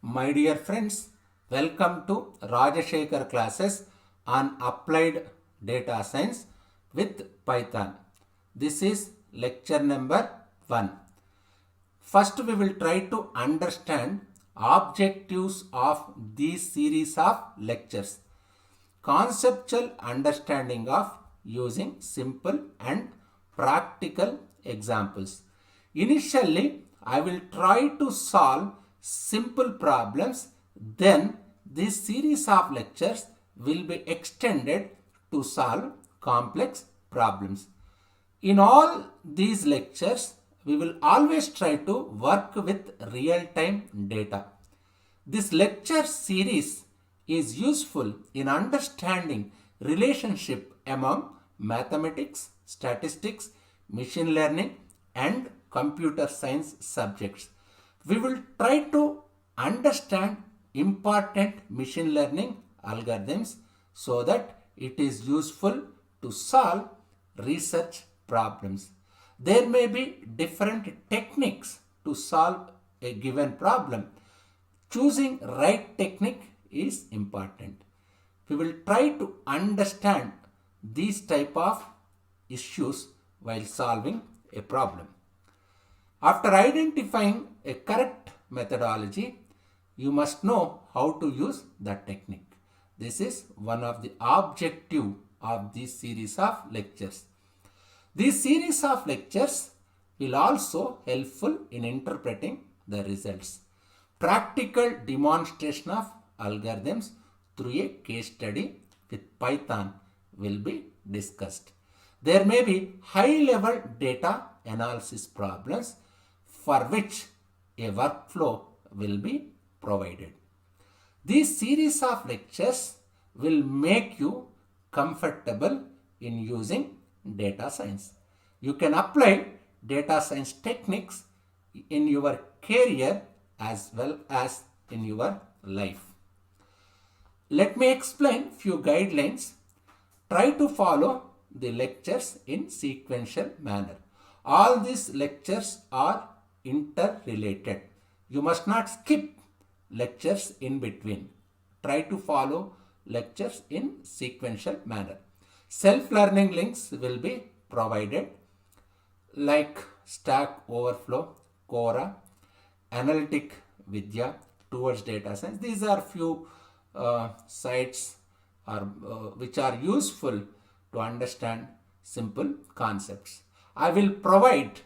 My dear friends, welcome to Rajashekhar classes on applied data science with Python. This is lecture number 1. First, we will try to understand objectives of these series of lectures. Conceptual understanding of using simple and practical examples. Initially, I will try to solve simple problems, then this series of lectures will be extended to solve complex problems. In all these lectures, we will always try to work with real-time data. This lecture series is useful in understanding relationship among mathematics, statistics, machine learning and computer science subjects. We will try to understand important machine learning algorithms so that it is useful to solve research problems. There may be different techniques to solve a given problem. Choosing right technique is important. We will try to understand these type of issues while solving a problem. After identifying a correct methodology, you must know how to use that technique. This is one of the objective of this series of lectures. This series of lectures will also helpful in interpreting the results. Practical demonstration of algorithms through a case study with Python will be discussed. There may be high-level data analysis problems for which a workflow will be provided. This series of lectures will make you comfortable in using data science. You can apply data science techniques in your career as well as in your life. Let me explain few guidelines. Try to follow the lectures in sequential manner. All these lectures are interrelated. You must not skip lectures in between. Try to follow lectures in sequential manner. Self-learning links will be provided like Stack Overflow, Quora, Analytic Vidya, Towards Data Science. These are few sites which are useful to understand simple concepts. I will provide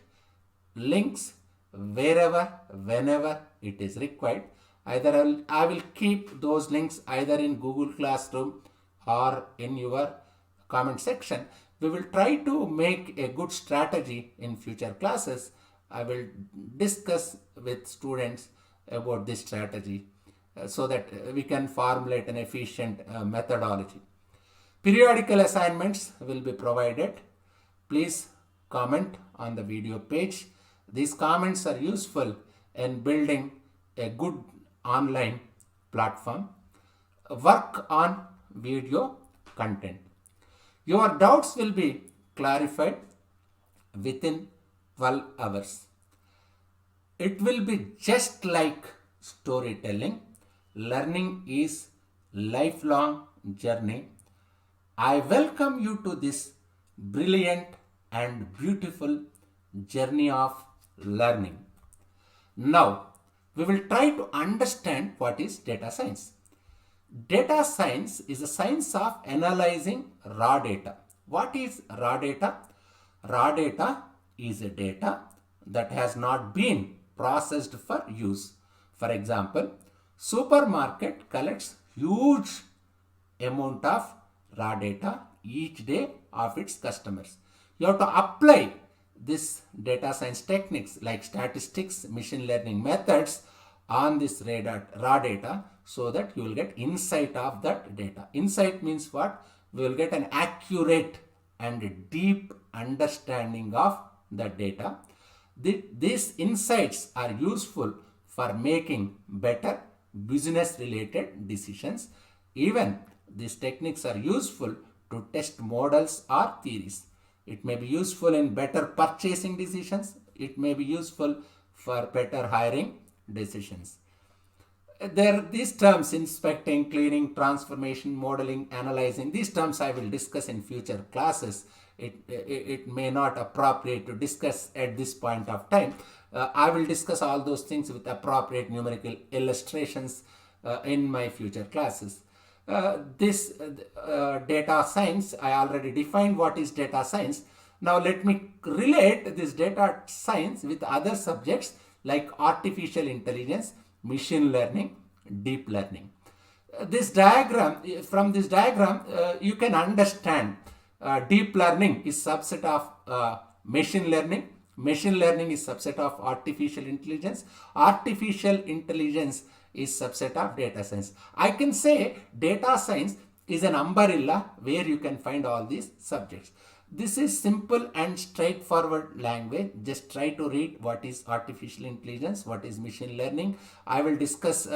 links wherever, whenever it is required. Either I will keep those links either in Google Classroom or in your comment section. We will try to make a good strategy in future classes. I will discuss with students about this strategy so that we can formulate an efficient methodology. Periodical assignments will be provided. Please comment on the video page. These comments are useful in building a good online platform. Work on video content. Your doubts will be clarified within 12 hours. It will be just like storytelling. Learning is lifelong journey. I welcome you to this brilliant and beautiful journey of learning. Now, we will try to understand what is data science. Data science is a science of analyzing raw data. What is raw data? Raw data is a data that has not been processed for use. For example, supermarket collects huge amount of raw data each day of its customers. You have to apply this data science techniques like statistics, machine learning methods on this raw data so that you will get insight of that data. Insight means what? We will get an accurate and deep understanding of the data. These insights are useful for making better business related decisions. Even these techniques are useful to test models or theories. It may be useful in better purchasing decisions. It may be useful for better hiring decisions. There, these terms, inspecting, cleaning, transformation, modeling, analyzing, these terms I will discuss in future classes. It may not appropriate to discuss at this point of time. I will discuss all those things with appropriate numerical illustrations in my future classes. This data science, I already defined what is data science. Now let me relate this data science with other subjects like artificial intelligence, machine learning, deep learning. This diagram, from this diagram, you can understand deep learning is subset of machine learning. Machine learning is subset of artificial intelligence. Artificial intelligence is subset of data science. I can say data science is an umbrella where you can find all these subjects. This is simple and straightforward language. Just try to read what is artificial intelligence, what is machine learning. I will discuss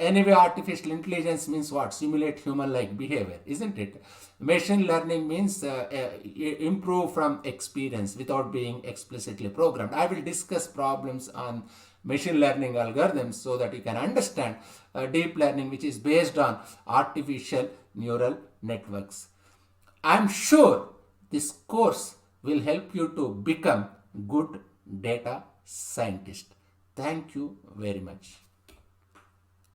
anyway. Artificial intelligence means what? Simulate human-like behavior, isn't it? Machine learning means improve from experience without being explicitly programmed. I will discuss problems on machine learning algorithms so that you can understand deep learning, which is based on artificial neural networks. I'm sure this course will help you to become good data scientist. Thank you very much.